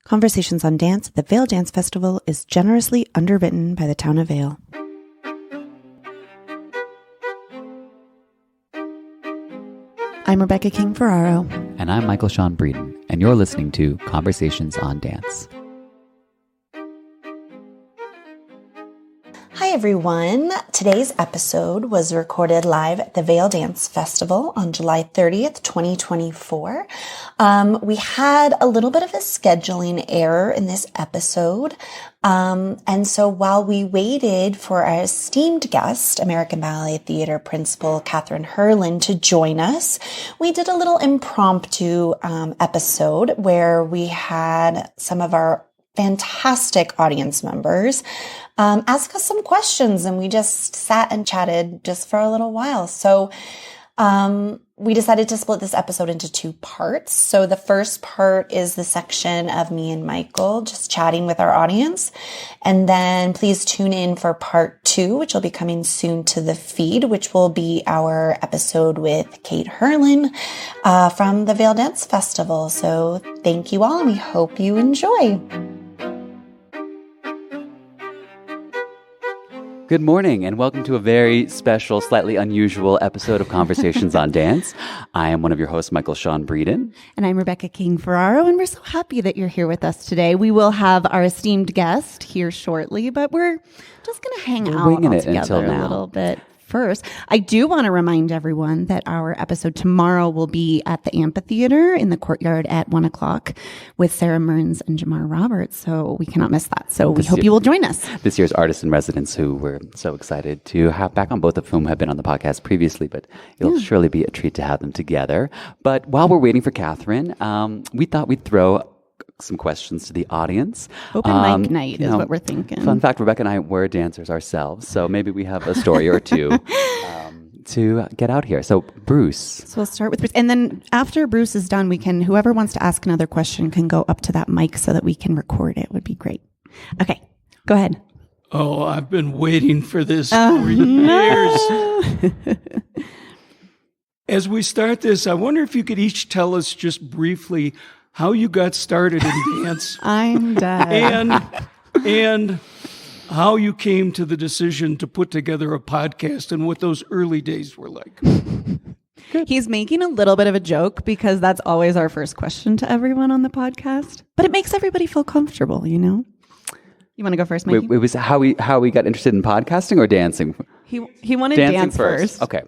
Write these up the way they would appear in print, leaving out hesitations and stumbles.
Conversations on Dance at the Vail Dance Festival is generously underwritten by the Town of Vail. I'm Rebecca King-Ferraro. And I'm Michael Sean Breeden, and you're listening to Conversations on Dance. Hi everyone. Today's episode was recorded live at the Vail Dance Festival on July 30th, 2024. We had a little bit of a scheduling error in this episode. And so while we waited for our esteemed guest, American Ballet Theater Principal Catherine Hurlin, to join us, we did a little impromptu episode where we had some of our fantastic audience members ask us some questions, and we just sat and chatted just for a little while. So we decided to split this episode into two parts. So the first part is the section of me and Michael just chatting with our audience. And then please tune in for part two, which will be coming soon to the feed, which will be our episode with Kate Hurlin from the Vail Dance Festival. So thank you all, and we hope you enjoy. Good morning, and welcome to a very special, slightly unusual episode of Conversations on Dance. I am one of your hosts, Michael Sean Breeden. And I'm Rebecca King-Ferraro, and we're so happy that you're here with us today. We will have our esteemed guest here shortly, but we're just going to hang out all together a little bit. First, I do want to remind everyone that our episode tomorrow will be at the amphitheater in the courtyard at 1:00 with Sarah Mearns and Jamar Roberts. So we cannot miss that. So we hope you will join us. This year's artists in residence, who we're so excited to have back on, both of whom have been on the podcast previously, but it'll surely be a treat to have them together. But while we're waiting for Catherine, we thought we'd throw some questions to the audience. Open mic night is what we're thinking. Fun fact, Rebecca and I were dancers ourselves, so maybe we have a story or two to get out here. So Bruce. So we'll start with Bruce. And then after Bruce is done, whoever wants to ask another question can go up to that mic so that we can record it. Would be great. Okay, go ahead. Oh, I've been waiting for this for years. As we start this, I wonder if you could each tell us just briefly how you got started in dance. I'm dead. And how you came to the decision to put together a podcast and what those early days were like. He's making a little bit of a joke because that's always our first question to everyone on the podcast. But it makes everybody feel comfortable, you know? You want to go first, Mikey? It was how we got interested in podcasting or dancing? He wanted dance first. Okay.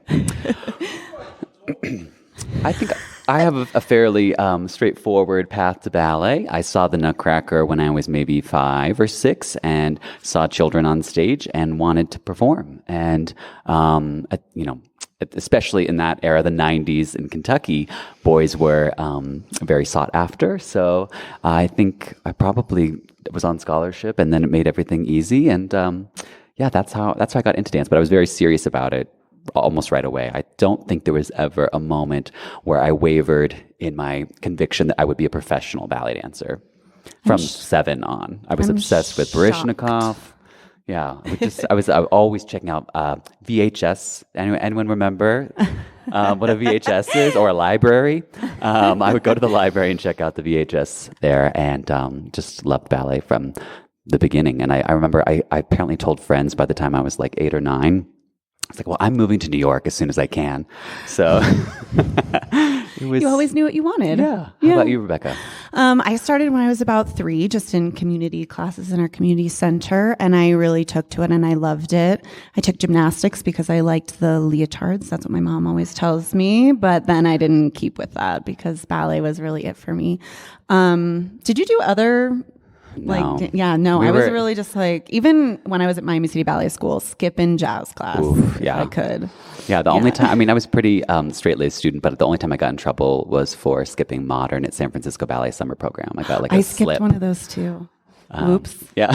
I think I have a fairly straightforward path to ballet. I saw the Nutcracker when I was maybe 5 or 6 and saw children on stage and wanted to perform. And, especially in that era, the 90s in Kentucky, boys were very sought after. So I think I probably was on scholarship, and then it made everything easy. And that's how I got into dance. But I was very serious about it almost right away. I don't think there was ever a moment where I wavered in my conviction that I would be a professional ballet dancer. From 7 on, I was obsessed with Baryshnikov. Yeah, I was always checking out VHS. Anyone remember what a VHS is, or a library? I would go to the library and check out the VHS there, and just loved ballet from the beginning. And I remember I apparently told friends by the time I was like 8 or 9. It's like, well, I'm moving to New York as soon as I can. So you always knew what you wanted. Yeah. How about you, Rebecca? I started when I was about 3, just in community classes in our community center, and I really took to it, and I loved it. I took gymnastics because I liked the leotards. That's what my mom always tells me. But then I didn't keep with that because ballet was really it for me. Did you do other? No. I was really just like, even when I was at Miami City Ballet School, skipping jazz class. If I could. Yeah, the only time, I was a pretty straight-laced student, but the only time I got in trouble was for skipping modern at San Francisco Ballet Summer Program. I got I skipped one of those too. Oops. Yeah.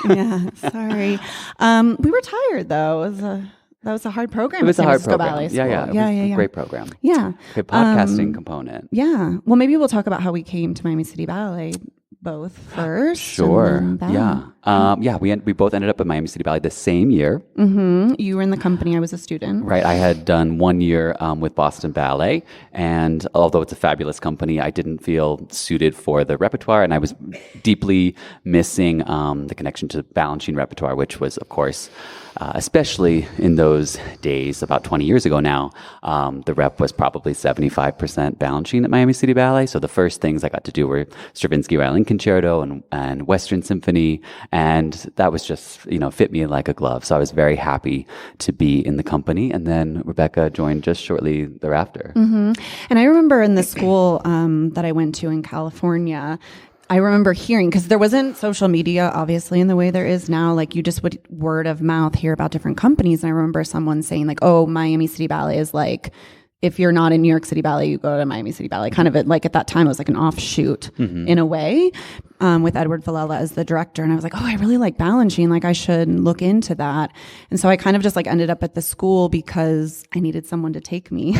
Yeah, sorry. We were tired though. That was a hard program. It was a hard program. Ballet School. Yeah. It was a great program. Yeah. Okay, podcasting component. Yeah. Well, maybe we'll talk about how we came to Miami City Ballet. both first. Sure. And then Yeah. We both ended up at Miami City Ballet the same year. Mm-hmm. You were in the company. I was a student. Right. I had done 1 year with Boston Ballet. And although it's a fabulous company, I didn't feel suited for the repertoire. And I was deeply missing the connection to Balanchine repertoire, which was, of course, especially in those days, about 20 years ago now, the rep was probably 75% Balanchine at Miami City Ballet. So the first things I got to do were Stravinsky Violin Concerto and Western Symphony. And that was just, fit me like a glove. So I was very happy to be in the company. And then Rebecca joined just shortly thereafter. Mm-hmm. And I remember in the school that I went to in California, I remember hearing, because there wasn't social media, obviously, in the way there is now. Like, you just would word of mouth hear about different companies. And I remember someone saying, like, oh, Miami City Ballet is like, if you're not in New York City Ballet, you go to Miami City Ballet. Kind of like at that time, it was like an offshoot in a way, with Edward Villela as the director. And I was like, oh, I really like Balanchine. Like, I should look into that. And so I kind of just like ended up at the school because I needed someone to take me.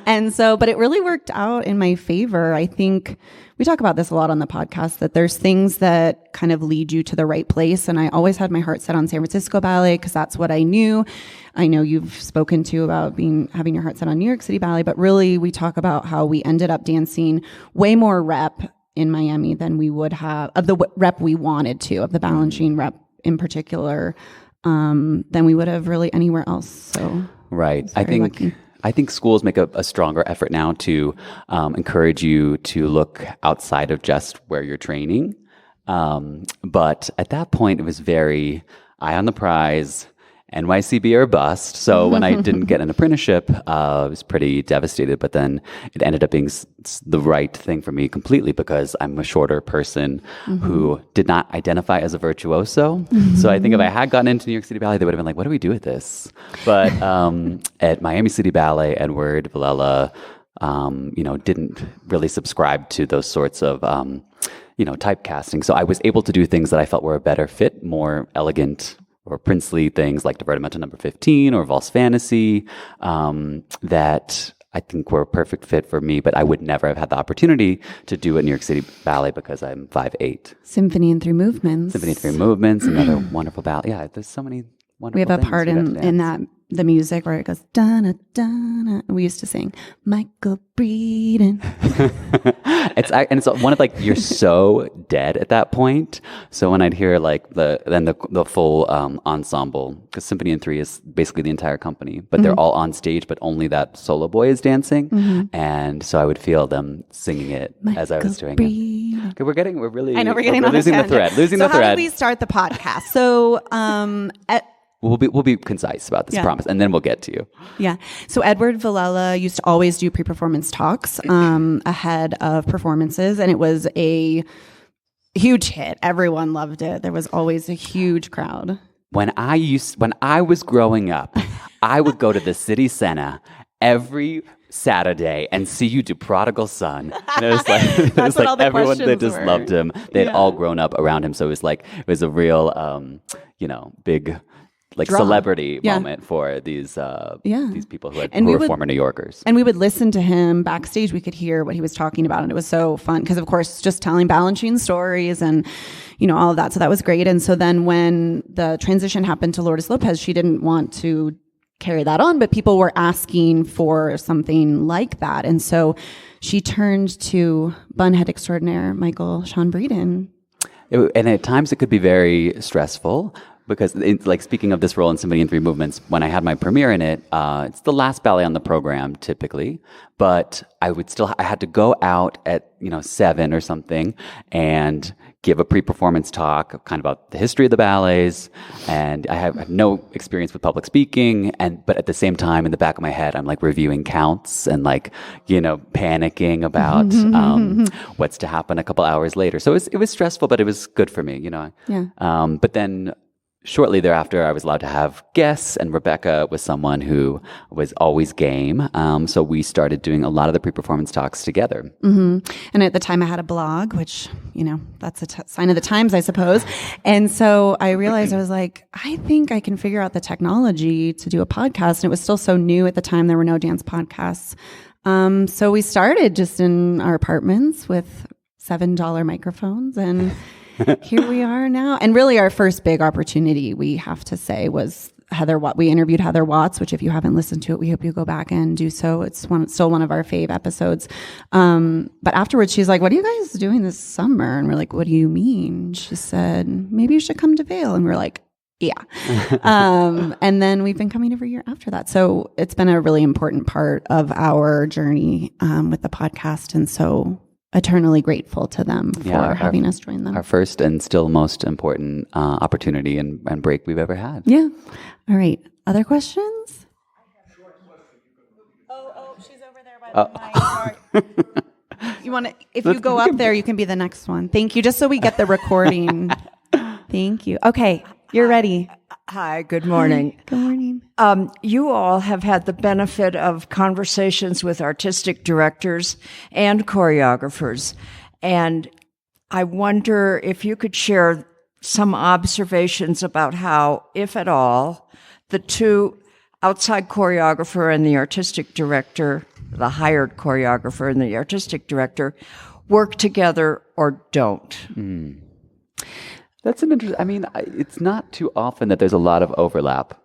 And so, but it really worked out in my favor. I think we talk about this a lot on the podcast, that there's things that kind of lead you to the right place. And I always had my heart set on San Francisco Ballet because that's what I knew. I know you've spoken to about having your heart set on New York City Ballet, but really we talk about how we ended up dancing way more rep in Miami than we would have of the rep we wanted to, of the Balanchine rep in particular, than we would have really anywhere else. So right. I think schools make a stronger effort now to encourage you to look outside of just where you're training. But at that point, it was very eye on the prize, NYCB or bust. So when I didn't get an apprenticeship, I was pretty devastated. But then it ended up being the right thing for me completely because I'm a shorter person who did not identify as a virtuoso. So I think if I had gotten into New York City Ballet, they would have been like, what do we do with this? But at Miami City Ballet, Edward Villela, didn't really subscribe to those sorts of typecasting. So I was able to do things that I felt were a better fit, more elegant or princely things like Divertimento Number 15 or Valse Fantasy, that I think were a perfect fit for me, but I would never have had the opportunity to do at New York City Ballet because I'm 5'8". Symphony in 3 Movements. Symphony in 3 Movements, another wonderful ballet. Yeah, there's so many wonderful things. We have a part in that, the music where it goes, da-na, da-na. We used to sing, Michael Breeden. It's one of like, you're so dead at that point. So when I'd hear like the full ensemble, because Symphony in 3 is basically the entire company, but they're all on stage, but only that solo boy is dancing. And so I would feel them singing it as I was doing it. Okay, we're getting losing the thread. So how did we start the podcast? So We'll be concise about this, promise, and then we'll get to you. Yeah. So Edward Villela used to always do pre-performance talks ahead of performances, and it was a huge hit. Everyone loved it. There was always a huge crowd. When I was growing up, I would go to the city center every Saturday and see you do Prodigal Son. And it was like, everyone that just loved him. They'd all grown up around him. So it was a real, big celebrity moment for these people who were former New Yorkers. And we would listen to him backstage. We could hear what he was talking about. And it was so fun because, of course, just telling Balanchine stories and, all of that. So that was great. And so then when the transition happened to Lourdes Lopez, she didn't want to carry that on, but people were asking for something like that. And so she turned to bunhead extraordinaire Michael Sean Breeden. And at times it could be very stressful. Because speaking of this role in Symphony in 3 Movements, when I had my premiere in it, it's the last ballet on the program typically, but I had to go out at 7 or something and give a pre-performance talk kind of about the history of the ballets, and I have no experience with public speaking, but at the same time in the back of my head I'm like reviewing counts and panicking about what's to happen a couple hours later. So it was stressful, but it was good for me, But then shortly thereafter, I was allowed to have guests, and Rebecca was someone who was always game. So we started doing a lot of the pre-performance talks together. And at the time I had a blog, which, that's a sign of the times, I suppose. And so I realized, I was like, I think I can figure out the technology to do a podcast. And it was still so new at the time. There were no dance podcasts. So we started just in our apartments with $7 microphones, and here we are now. And really our first big opportunity, we have to say, was we interviewed Heather Watts, which if you haven't listened to it, we hope you go back and do so. It's still one of our fave episodes. But afterwards she's like, what are you guys doing this summer? And we're like, what do you mean? She said, maybe you should come to Vail. And we're like, yeah. And then we've been coming every year after that. So it's been a really important part of our journey with the podcast. And so eternally grateful to them for having us join them. Our first and still most important opportunity and break we've ever had. Yeah. All right. Other questions? Oh, she's over there by the mic. You want to? If you go up there, you can be the next one. Thank you. Just so we get the recording. Thank you. Okay, you're ready. Hi. Good morning. Good morning. You all have had the benefit of conversations with artistic directors and choreographers, and I wonder if you could share some observations about how, if at all, the two outside choreographer and the artistic director, the hired choreographer and the artistic director, work together or don't. That's an interesting. I mean, it's not too often that there's a lot of overlap.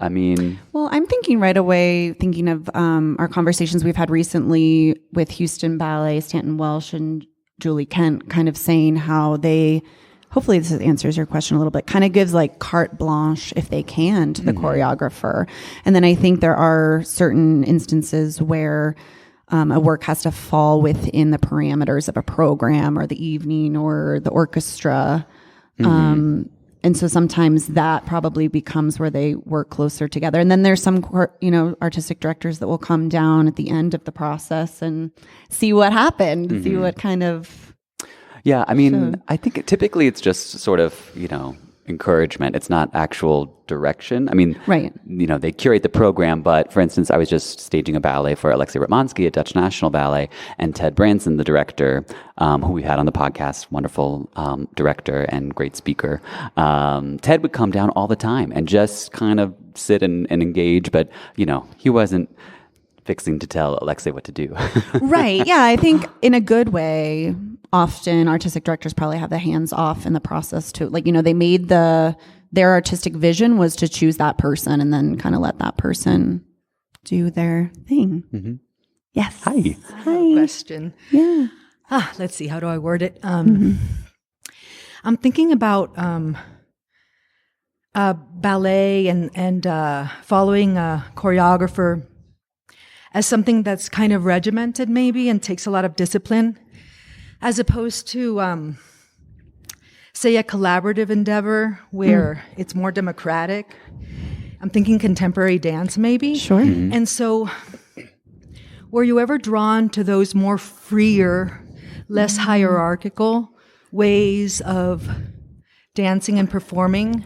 I mean, well, I'm thinking right away, thinking of our conversations we've had recently with Houston Ballet, Stanton Welsh, and Julie Kent, kind of saying how they, hopefully this answers your question a little bit, kind of gives like carte blanche, if they can, to the choreographer. And then I think there are certain instances where a work has to fall within the parameters of a program or the evening or the orchestra. And so sometimes that probably becomes where they work closer together. And then there's some, artistic directors that will come down at the end of the process and see what happened, see what kind of. Yeah, I mean, I think typically it's just sort of, encouragement. It's not actual direction. I mean, right. They curate the program, but for instance, I was just staging a ballet for Alexei Ratmansky at Dutch National Ballet, and Ted Branson, the director, who we had on the podcast, wonderful director and great speaker. Ted would come down all the time and just kind of sit and engage, but, he wasn't fixing to tell Alexei what to do. Right. Yeah. I think in a good way, often artistic directors probably have their hands off in the process too. Like, they made their artistic vision was to choose that person and then kind of let that person do their thing. Yes. Hi. Question. Yeah. Let's see. How do I word it? I'm thinking about ballet and following a choreographer as something that's kind of regimented maybe and takes a lot of discipline, as opposed to, say, a collaborative endeavor where it's more democratic. I'm thinking contemporary dance maybe. Sure. And so were you ever drawn to those more freer, less hierarchical ways of dancing and performing?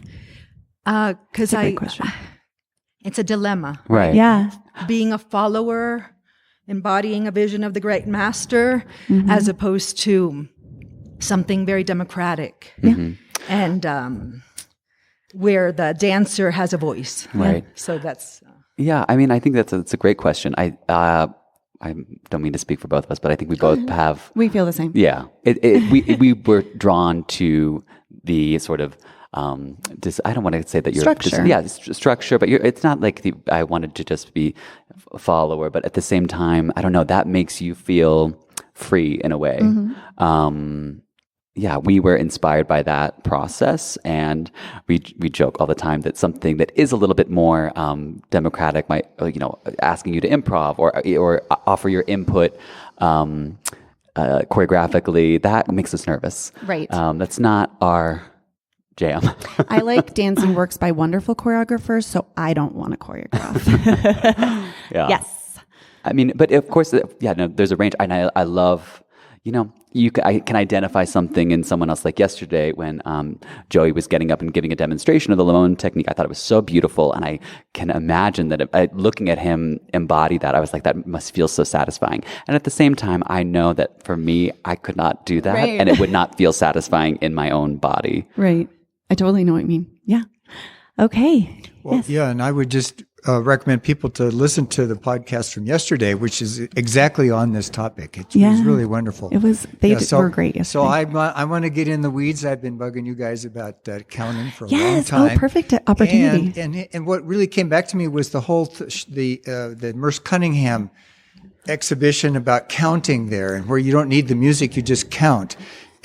Because great question. It's a dilemma. Right. Yeah. Being a follower, embodying a vision of the great master, as opposed to something very democratic. And where the dancer has a voice. Right. So that's... Yeah, I mean, I think that's a great question. I don't mean to speak for both of us, but I think we both have... We feel the same. Yeah. We were drawn to the sort of... I don't want to say that you're structure. Structure, but it's not like I wanted to just be a follower, but at the same time, I don't know, that makes you feel free in a way. We were inspired by that process, and we joke all the time that something that is a little bit more democratic might, asking you to improv or offer your input choreographically, that makes us nervous. Right. That's not our jam. I like dancing works by wonderful choreographers, so I don't want to choreograph. Yeah. Yes. I mean, but of course, there's a range. And I love, I can identify something in someone else. Like yesterday when Joey was getting up and giving a demonstration of the Lamone technique, I thought it was so beautiful. And I can imagine that looking at him embody that, I was like, that must feel so satisfying. And at the same time, I know that for me, I could not do that. Right. And it would not feel satisfying in my own body. Right. I totally know what you mean. Yeah. Okay. Well, yes. yeah, and I would just recommend people to listen to the podcast from yesterday, which is exactly on this topic. It was really wonderful. It was. They were great yesterday. So I want to get in the weeds. I've been bugging you guys about counting for a long time. Oh, perfect opportunity. And what really came back to me was the whole the Merce Cunningham exhibition about counting there, and where you don't need the music, you just count.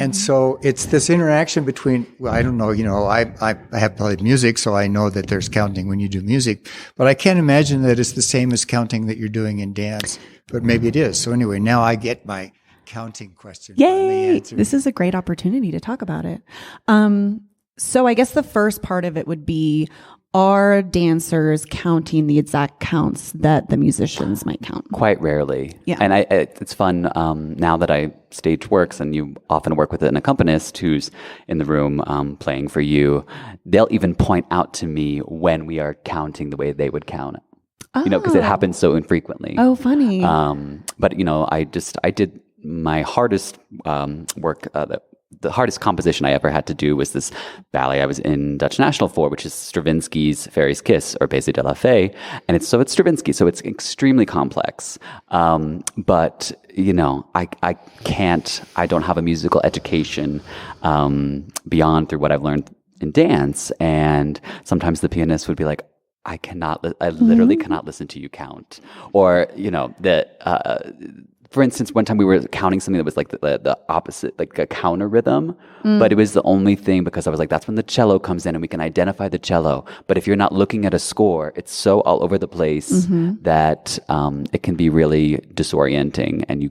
And so it's this interaction between, well, I don't know, I have played music, so I know that there's counting when you do music, but I can't imagine that it's the same as counting that you're doing in dance, but maybe it is. So anyway, now I get my counting question. Yay! This is a great opportunity to talk about it. So I guess the first part of it would be, are dancers counting the exact counts that the musicians might count? Quite rarely. Yeah. And it's fun now that I stage works, and you often work with an accompanist who's in the room playing for you. They'll even point out to me when we are counting the way they would count it. Because it happens so infrequently. Oh, funny. But I did my hardest work. The hardest composition I ever had to do was this ballet I was in Dutch National for, which is Stravinsky's Fairy's Kiss, or Baiser de la Fée. And it's Stravinsky, so it's extremely complex. But, I don't have a musical education beyond through what I've learned in dance. And sometimes the pianist would be like, I literally cannot listen to you count. Or, for instance, one time we were counting something that was like the opposite, like a counter rhythm, but it was the only thing, because I was like, that's when the cello comes in and we can identify the cello. But if you're not looking at a score, it's so all over the place that it can be really disorienting, and you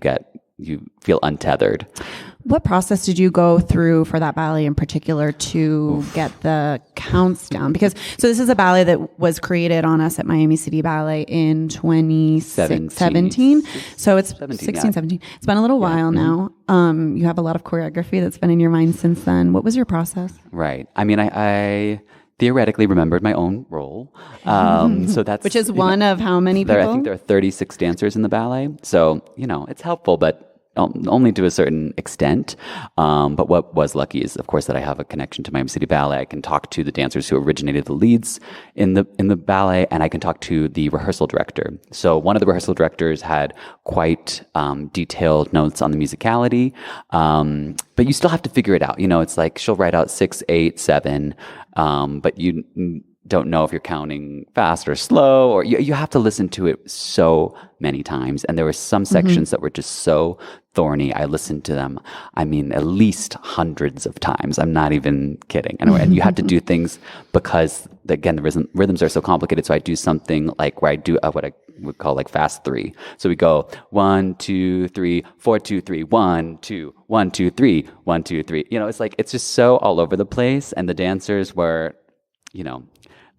feel untethered. What process did you go through for that ballet in particular to get the counts down? Because this is a ballet that was created on us at Miami City Ballet in 2017. So it's 17. It's been a little while now. You have a lot of choreography that's been in your mind since then. What was your process? Right. I mean, I theoretically remembered my own role. So that's, which is one of how many people? I think there are 36 dancers in the ballet. So, it's helpful, but only to a certain extent. But what was lucky is, of course, that I have a connection to Miami City Ballet. I can talk to the dancers who originated the leads in the ballet, and I can talk to the rehearsal director. So one of the rehearsal directors had quite detailed notes on the musicality, but you still have to figure it out. It's like she'll write out 6, 8, 7, but you don't know if you're counting fast or slow, or you have to listen to it so many times. And there were some sections that were just so thorny. I listened to them, at least hundreds of times. I'm not even kidding. And you have to do things because, again, the rhythms are so complicated. So I do something like where I do what I would call like fast 3. So we go 1, 2, 3, 4, 2, 3, 1, 2, 1, 2, 3, 1, 2, 3. It's just so all over the place. And the dancers were,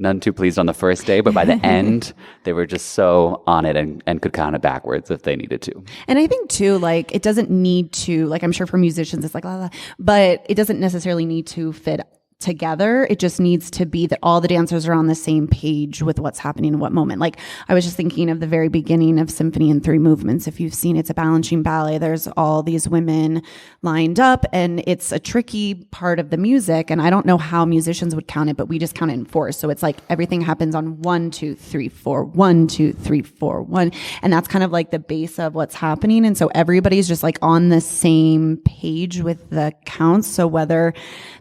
none too pleased on the first day, but by the end, they were just so on it and could count it backwards if they needed to. And I think too, it doesn't need to, I'm sure for musicians, it's like, la, la, but it doesn't necessarily need to fit together. It just needs to be that all the dancers are on the same page with what's happening in what moment. I was just thinking of the very beginning of Symphony in 3 Movements. If you've seen, it's a Balanchine ballet. There's all these women lined up, and it's a tricky part of the music. And I don't know how musicians would count it, but we just count it in 4. So it's like everything happens on 1, 2, 3, 4, 1, 2, 3, 4, 1. And that's kind of like the base of what's happening. And so everybody's just on the same page with the counts. So whether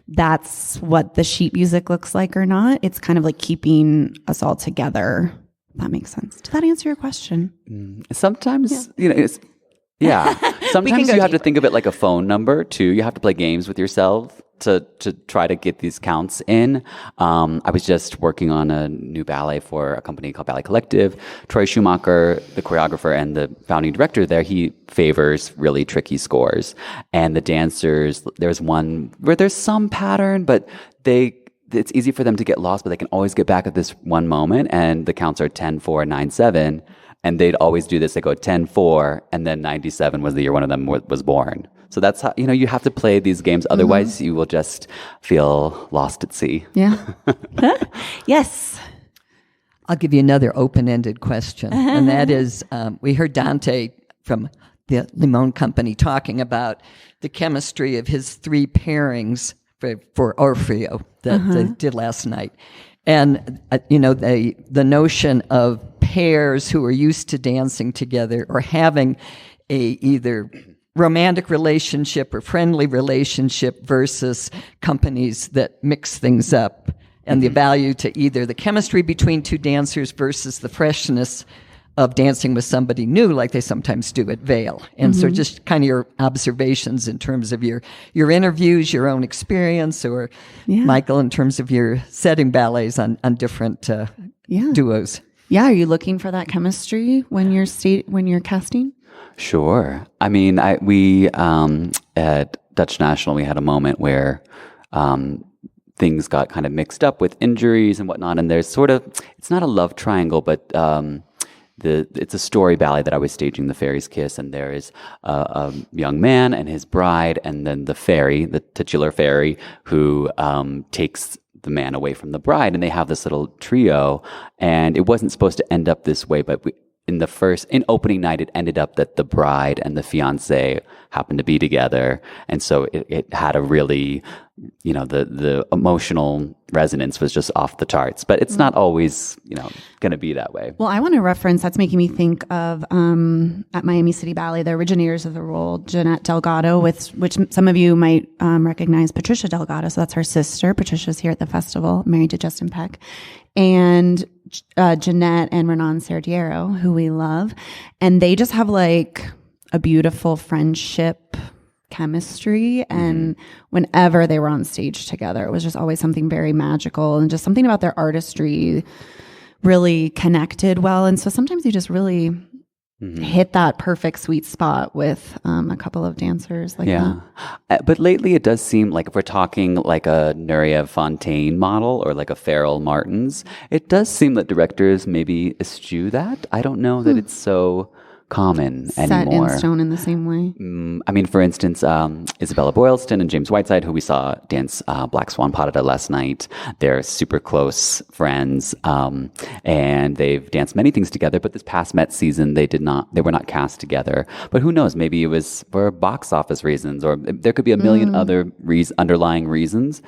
that's what the sheet music looks like or not, it's kind of keeping us all together. That makes sense. Does that answer your question? Sometimes, Sometimes you have to think of it like a phone number too. You have to play games with yourself to try to get these counts in. I was just working on a new ballet for a company called Ballet Collective. Troy Schumacher, the choreographer and the founding director there, he favors really tricky scores. And the dancers, there's one where there's some pattern, but it's easy for them to get lost, but they can always get back at this one moment. And the counts are 10, 4, 9, 7. And they'd always do this. They go 10, 4, and then 97 was the year one of them was born. So that's how, you have to play these games. Otherwise, you will just feel lost at sea. Yeah. Yes. I'll give you another open-ended question. And that is, we heard Dante from the Limon Company talking about the chemistry of his 3 pairings for Orfeo that they did last night. And, the notion of pairs who are used to dancing together or having a either romantic relationship or friendly relationship versus companies that mix things up, and the value to either the chemistry between two dancers versus the freshness of dancing with somebody new, like they sometimes do at Vail. And so just kind of your observations in terms of your interviews, your own experience, or Michael, in terms of your setting ballets on different duos. Yeah. Are you looking for that chemistry when you're casting? Sure. I mean, we at Dutch National, we had a moment where things got kind of mixed up with injuries and whatnot. And there's it's not a love triangle, but it's a story ballet that I was staging, The Fairy's Kiss, and there is a young man and his bride, and then the fairy, the titular fairy, who takes the man away from the bride, and they have this little trio. And it wasn't supposed to end up this way, but in opening night, it ended up that the bride and the fiance happened to be together, and so it had a really, the emotional resonance was just off the charts. But it's not always, going to be that way. Well, I want to reference, that's making me think of at Miami City Ballet, the originators of the role, Jeanette Delgado, which some of you might recognize Patricia Delgado. So that's her sister. Patricia's here at the festival, married to Justin Peck, and Jeanette and Renan Serdiero, who we love, and they just have like a beautiful friendship chemistry. And whenever they were on stage together, it was just always something very magical, and just something about their artistry really connected well. And so sometimes you just really hit that perfect sweet spot with a couple of dancers like that. But lately it does seem like, if we're talking like a Nureyev Fontaine model or like a Farrell Martins, it does seem that directors maybe eschew that. I don't know that it's so common anymore. Set in stone in the same way. I mean, for instance, Isabella Boylston and James Whiteside, who we saw dance Black Swan Pas de Deux last night, they're super close friends, and they've danced many things together. But this past Met season, they were not cast together. But who knows? Maybe it was for box office reasons, or there could be a million other underlying reasons.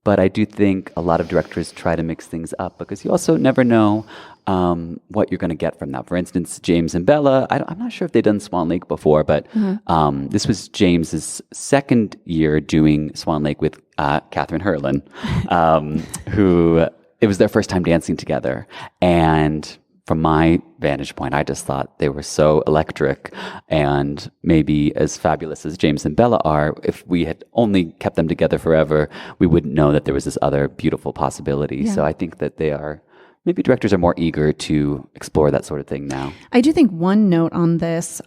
But I do think a lot of directors try to mix things up, because you also never know what you're going to get from that. For instance, James and Bella, I'm not sure if they'd done Swan Lake before, but this was James's second year doing Swan Lake with Catherine Hurlin, who it was their first time dancing together. And from my vantage point, I just thought they were so electric, and maybe as fabulous as James and Bella are, if we had only kept them together forever, we wouldn't know that there was this other beautiful possibility. So I think that maybe directors are more eager to explore that sort of thing now. I do think one note on this,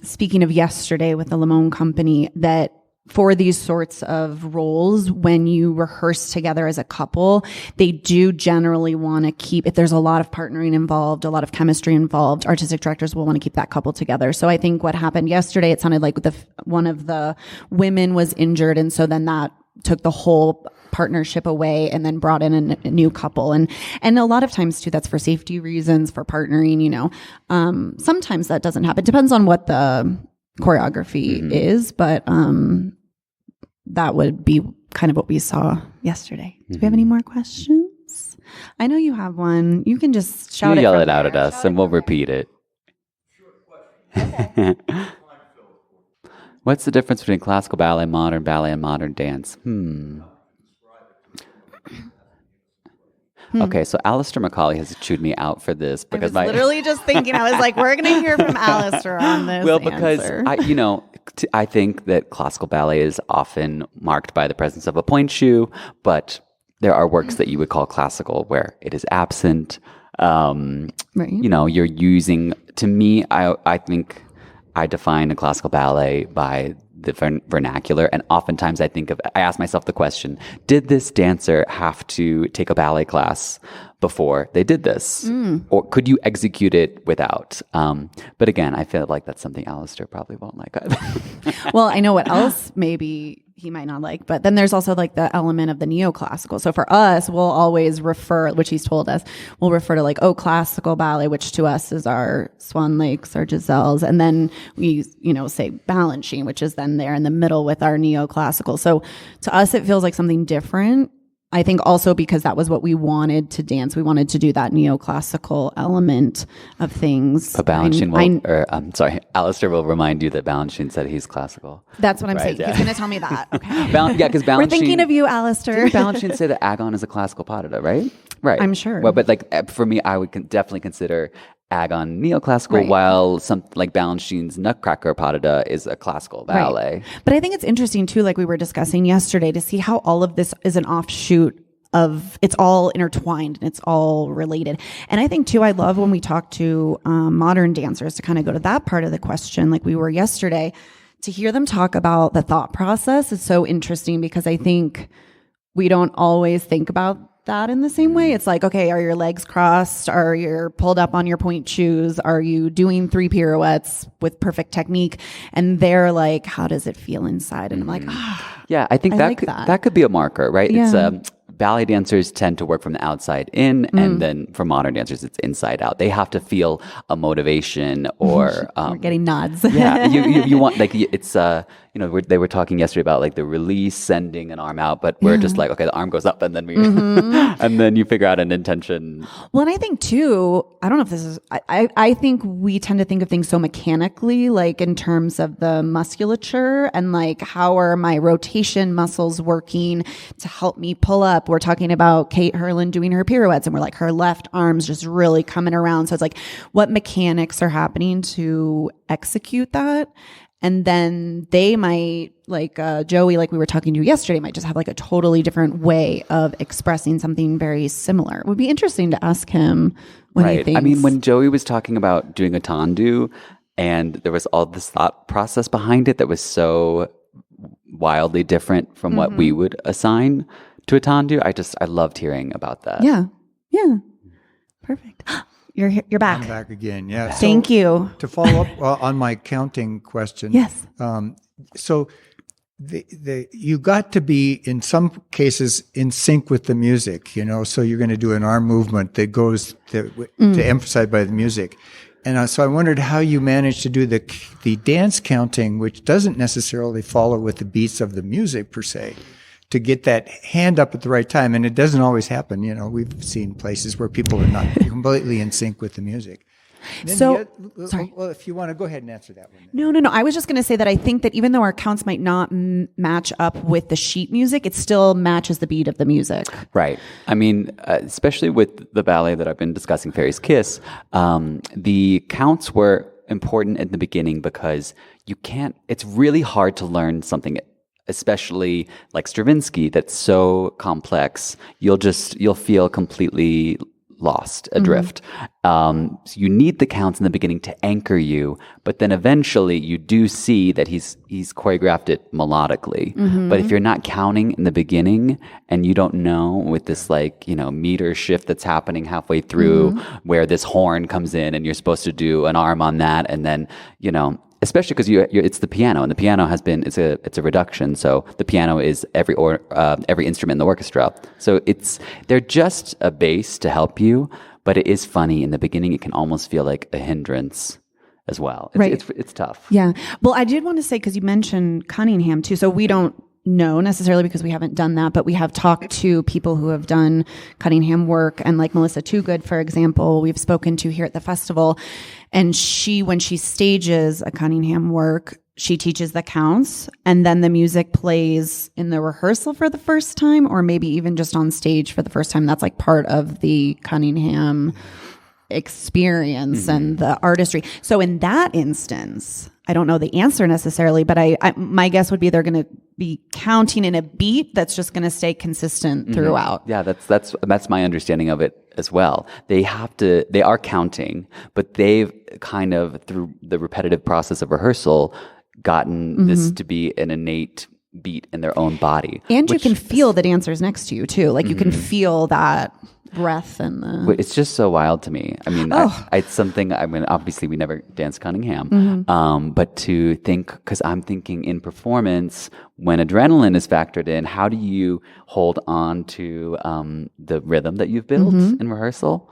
speaking of yesterday with the Limon Company, that for these sorts of roles, when you rehearse together as a couple, they do generally want to keep, if there's a lot of partnering involved, a lot of chemistry involved, artistic directors will want to keep that couple together. So I think what happened yesterday, it sounded like one of the women was injured, and so then that took the whole partnership away and then brought in a new couple. And a lot of times too, that's for safety reasons, for partnering, sometimes that doesn't happen. It depends on what the choreography is, but that would be kind of what we saw yesterday. Do we have any more questions? I know you have one. You can just shout it. Yell it out at us and we'll repeat it. What's the difference between classical ballet, and modern dance? Okay, so Alistair Macaulay has chewed me out for this, because I was literally just thinking, I was like, we're going to hear from Alistair on this. Well, because I think that classical ballet is often marked by the presence of a point shoe, but there are works that you would call classical where it is absent. Right. You're using, to me, I think I define a classical ballet by the vernacular, and oftentimes I ask myself the question, did this dancer have to take a ballet class before they did this? Or could you execute it without? But again, I feel like that's something Alistair probably won't like either. Well, I know what else maybe he might not like, but then there's also like the element of the neoclassical. So for us, we'll always refer, which he's told us, we'll refer to like, classical ballet, which to us is our Swan Lakes, our Giselles. And then we, say Balanchine, which is then there in the middle with our neoclassical. So to us, it feels like something different. I think also because that was what we wanted to dance. We wanted to do that neoclassical element of things. But Balanchine Alistair will remind you that Balanchine said he's classical. That's what I'm saying. Yeah. He's going to tell me that. Okay. Because Balanchine... We're thinking of you, Alistair. Didn't Balanchine say that Agon is a classical potida, right? Right. I'm sure. Well, but like for me, I would definitely consider Agon neoclassical, Right. while something like Balanchine's Nutcracker potida is a classical ballet. Right. But I think it's interesting too, like we were discussing yesterday, to see how all of this is an offshoot of, it's all intertwined and it's all related. And I think too, I love when we talk to modern dancers, to kind of go to that part of the question, like we were yesterday, to hear them talk about the thought process is so interesting, because I think we don't always think about that in the same way. It's like, okay, are your legs crossed? Are you pulled up on your point shoes? Are you doing 3 pirouettes with perfect technique? And they're like, how does it feel inside? And I'm like, yeah, I think that could be a marker, right? Yeah. It's ballet dancers tend to work from the outside in, and then for modern dancers, it's inside out. They have to feel a motivation or we're getting nods. yeah, you want, like, it's they were talking yesterday about like the release, sending an arm out, but we're just like, okay, the arm goes up and then we and then you figure out an intention. Well, and I think too, I don't know if this is, I think we tend to think of things so mechanically, like in terms of the musculature and like how are my rotation muscles working to help me pull up. We're talking about Kate Hurlin doing her pirouettes, and we're like, her left arm's just really coming around. So it's like, what mechanics are happening to execute that? And then they might, like Joey, like we were talking to yesterday, might just have like a totally different way of expressing something very similar. It would be interesting to ask him what he thinks. I mean, when Joey was talking about doing a tendu, and there was all this thought process behind it that was so wildly different from what we would assign to a tendu, I loved hearing about that. Yeah. Perfect. You're back. I'm back again. Yeah. Thank you. To follow up on my counting question. Yes. So you got to be in some cases in sync with the music, so you're going to do an arm movement that goes to emphasize by the music. And so I wondered how you managed to do the dance counting, which doesn't necessarily follow with the beats of the music per se, to get that hand up at the right time. And it doesn't always happen. We've seen places where people are not completely in sync with the music. Sorry. Well, if you want to go ahead and answer that one. No. I was just going to say that I think that even though our counts might not match up with the sheet music, it still matches the beat of the music. Right. I mean, especially with the ballet that I've been discussing, Fairy's Kiss, the counts were important in the beginning because it's really hard to learn something, especially like Stravinsky, that's so complex. You'll feel completely lost, adrift. So you need the counts in the beginning to anchor you, but then eventually you do see that he's choreographed it melodically. But if you're not counting in the beginning and you don't know with this meter shift that's happening halfway through where this horn comes in and you're supposed to do an arm on that, and then especially because it's the piano, and the piano it's a reduction. So the piano is every instrument in the orchestra. So they're just a base to help you, but it is funny in the beginning. It can almost feel like a hindrance as well. It's tough. Yeah. Well, I did want to say, because you mentioned Cunningham too. So we don't know necessarily because we haven't done that, but we have talked to people who have done Cunningham work, and like Melissa Toogood, for example, we've spoken to here at the festival. And when she stages a Cunningham work, she teaches the counts, and then the music plays in the rehearsal for the first time, or maybe even just on stage for the first time. That's like part of the Cunningham experience and the artistry. So in that instance, I don't know the answer necessarily, but my guess would be they're going to be counting in a beat that's just going to stay consistent throughout. Yeah, that's my understanding of it as well. They are counting, but they've kind of, through the repetitive process of rehearsal, gotten this to be an innate beat in their own body. And you can feel the dancers next to you too. Like you can feel that breath and the... It's just so wild to me. I mean, it's something, obviously we never danced Cunningham, but to think, because I'm thinking in performance, when adrenaline is factored in, how do you hold on to the rhythm that you've built in rehearsal?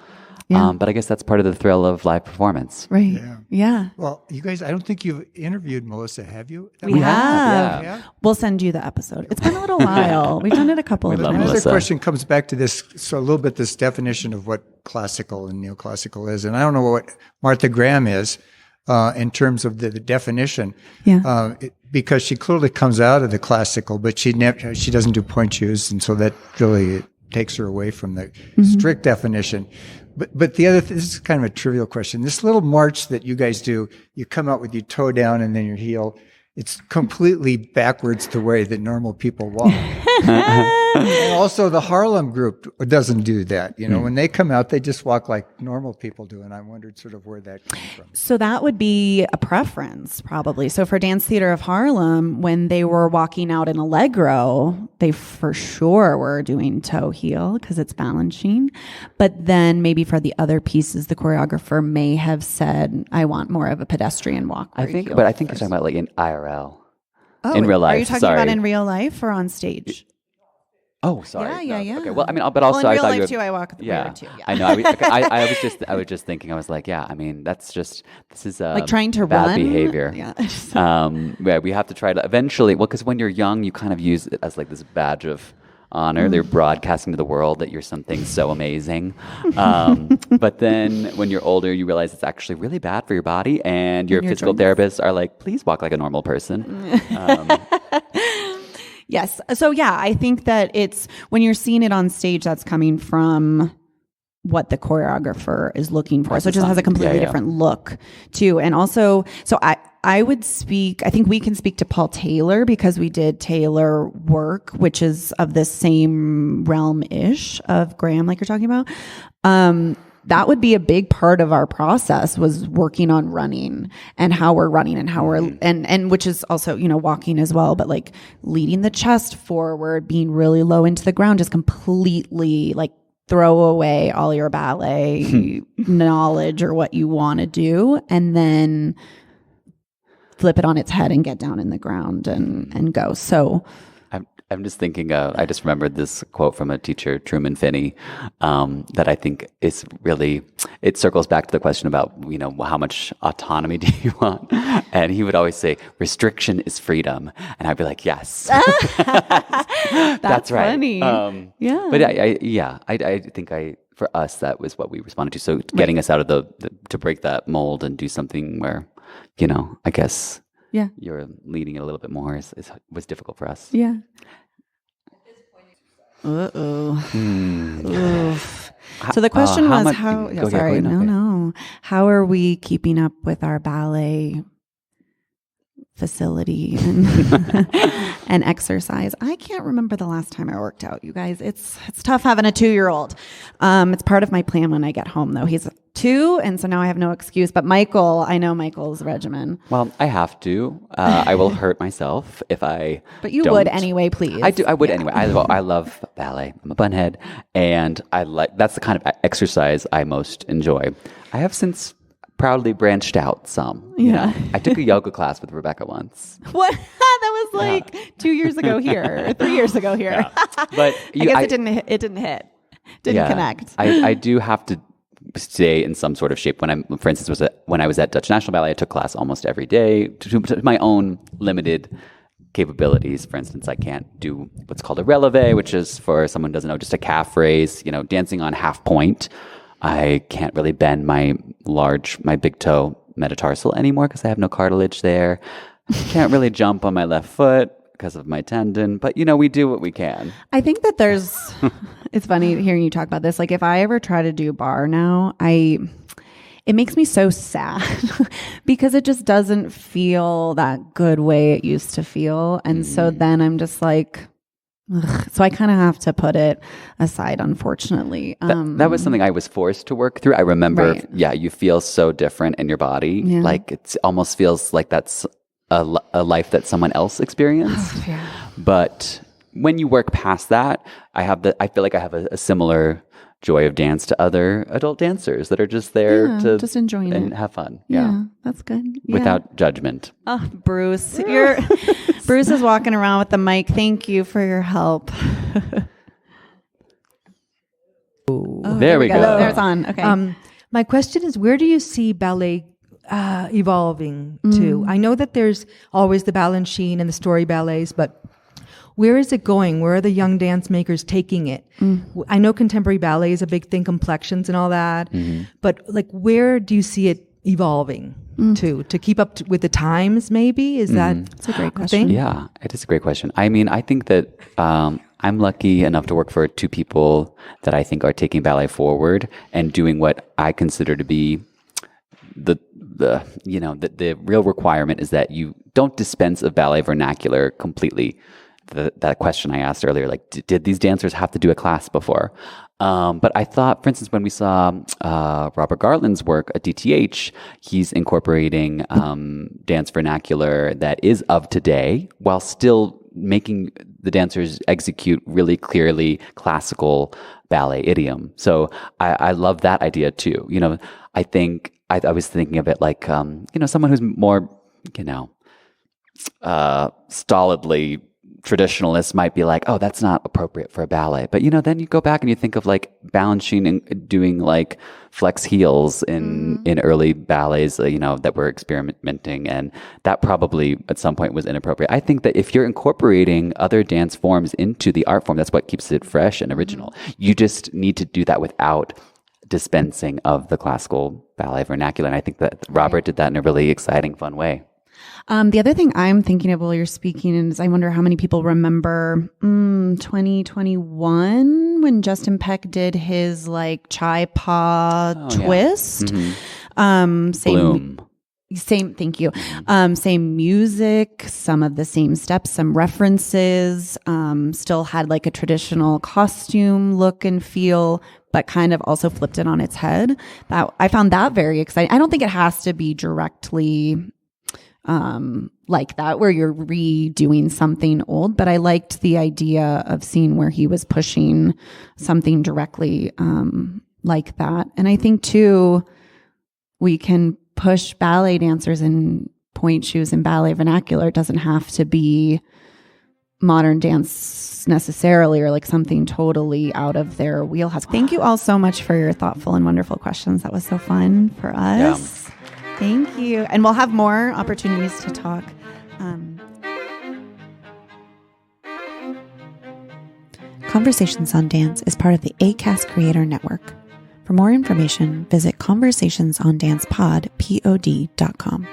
Yeah. But I guess that's part of the thrill of live performance. Right. Yeah. Well, you guys, I don't think you've interviewed Melissa, have you? We have. Yeah. We'll send you the episode. It's been a little while. We've done it a couple of love times. Another Melissa. question comes back to this, so a little bit this definition of what classical and neoclassical is. And I don't know what Martha Graham is in terms of the definition. Yeah. Because she clearly comes out of the classical, but she doesn't do point shoes. And so that really takes her away from the strict definition. But the other this is kind of a trivial question. This little march that you guys do, you come out with your toe down and then your heel. It's completely backwards the way that normal people walk. And also the Hurlin group doesn't do that. You know, when they come out, they just walk like normal people do. And I wondered sort of where that came from. So that would be a preference, probably. So for Dance Theater of Harlem, when they were walking out in Allegro, they for sure were doing toe heel because it's balancing. But then maybe for the other pieces, the choreographer may have said, I want more of a pedestrian walk. I think you're talking about like in IRL. Oh, in real life. Are you talking about in real life or on stage? Oh, sorry. Yeah. Okay. Well, I mean, but also in I real thought life you. too, I walk weird too. Yeah. I know. I was just thinking. I was like, yeah. I mean, this is like trying to bad run behavior. Yeah. Yeah, we have to try to eventually. Well, because when you're young, you kind of use it as like this badge of honor. They're broadcasting to the world that you're something so amazing. But then when you're older, you realize it's actually really bad for your body, and your physical therapists are like, please walk like a normal person. Yes. So yeah, I think that it's when you're seeing it on stage, that's coming from what the choreographer is looking for. So it just has a completely different look too. And also, so I would speak, I think we can speak to Paul Taylor because we did Taylor work, which is of the same realm-ish of Graham, like you're talking about. That would be a big part of our process was working on running and how we're running and how we're, and which is also, you know, walking as well, but like leading the chest forward, being really low into the ground, just completely like throw away all your ballet knowledge or what you want to do. And then flip it on its head and get down in the ground and go. So I'm just thinking, I just remembered this quote from a teacher, Truman Finney, that I think is really, it circles back to the question about, you know, how much autonomy do you want? And he would always say, restriction is freedom. And I'd be like, yes. That's right. Funny. Yeah. But I think for us, that was what we responded to. So getting us out of to break that mold and do something where, you know, I guess you're leading it a little bit more was difficult for us. Yeah. So the question was how are we keeping up with our ballet facility and exercise? I can't remember the last time I worked out, you guys. It's tough having a 2-year-old. It's part of my plan when I get home, though. He's 2, and so now I have no excuse. But Michael, I know Michael's regimen. Well, I have to. I will hurt myself if I. But you don't. would anyway, please. I would anyway. I love ballet. I'm a bunhead, and that's the kind of exercise I most enjoy. I have since proudly branched out some. You know? I took a yoga class with Rebecca once. What? That was like 2 years ago here, or 3 years ago here. Yeah. But I guess it didn't hit. Didn't connect. I do have to stay in some sort of shape. When I was at Dutch National Ballet, I took class almost every day to my own limited capabilities. For instance, I can't do what's called a releve, which is, for someone who doesn't know, just a calf raise, you know, dancing on half point. I can't really bend my big toe metatarsal anymore because I have no cartilage there. Can't really jump on my left foot because of my tendon, but you know, we do what we can. I think that it's funny hearing you talk about this. Like if I ever try to do bar now, it makes me so sad because it just doesn't feel that good way it used to feel. And so then I'm just like, ugh. So I kind of have to put it aside, unfortunately. That was something I was forced to work through. I remember, you feel so different in your body. Yeah. Like it almost feels like that's a life that someone else experienced. But when you work past that, I feel like I have a similar joy of dance to other adult dancers that are just there to just enjoying and it. have fun. Yeah, that's good. Without judgment. Oh, Bruce, Bruce is walking around with the mic. Thank you for your help. There we go. There it's on. Okay. My question is, where do you see ballet evolving to? I know that there's always the Balanchine and the story ballets, but where is it going? Where are the young dance makers taking it? I know contemporary ballet is a big thing, complexions and all that, but like, where do you see it evolving to keep up with the times? Maybe that's a great question. Yeah, it is a great question. I mean, I think that I'm lucky enough to work for two people that I think are taking ballet forward and doing what I consider to be the real requirement is that you don't dispense of ballet vernacular completely. That question I asked earlier, like, did these dancers have to do a class before? But I thought, for instance, when we saw Robert Garland's work at DTH, he's incorporating dance vernacular that is of today while still making the dancers execute really clearly classical ballet idiom. So I love that idea too. You know, I think I was thinking of it like, someone who's more, stolidly traditionalists might be like, oh, that's not appropriate for a ballet. But, then you go back and you think of like Balanchine and doing like flex heels in early ballets, that were experimenting. And that probably at some point was inappropriate. I think that if you're incorporating other dance forms into the art form, that's what keeps it fresh and original. You just need to do that without dispensing of the classical ballet vernacular. And I think that Robert did that in a really exciting, fun way. The other thing I'm thinking of while you're speaking is I wonder how many people remember 2021 when Justin Peck did his like chai pa twist. Yeah. Same, thank you. Same music, some of the same steps, some references, still had like a traditional costume look and feel, but kind of also flipped it on its head. I found that very exciting. I don't think it has to be directly like that where you're redoing something old, but I liked the idea of seeing where he was pushing something directly like that. And I think too, we can push ballet dancers in point shoes and ballet vernacular. It doesn't have to be modern dance necessarily or like something totally out of their wheelhouse. Thank you all so much for your thoughtful and wonderful questions. That was so fun for us. Yeah. Thank you. And we'll have more opportunities to talk. Conversations on Dance is part of the ACAST Creator Network. For more information, visit conversationsondancepod.com.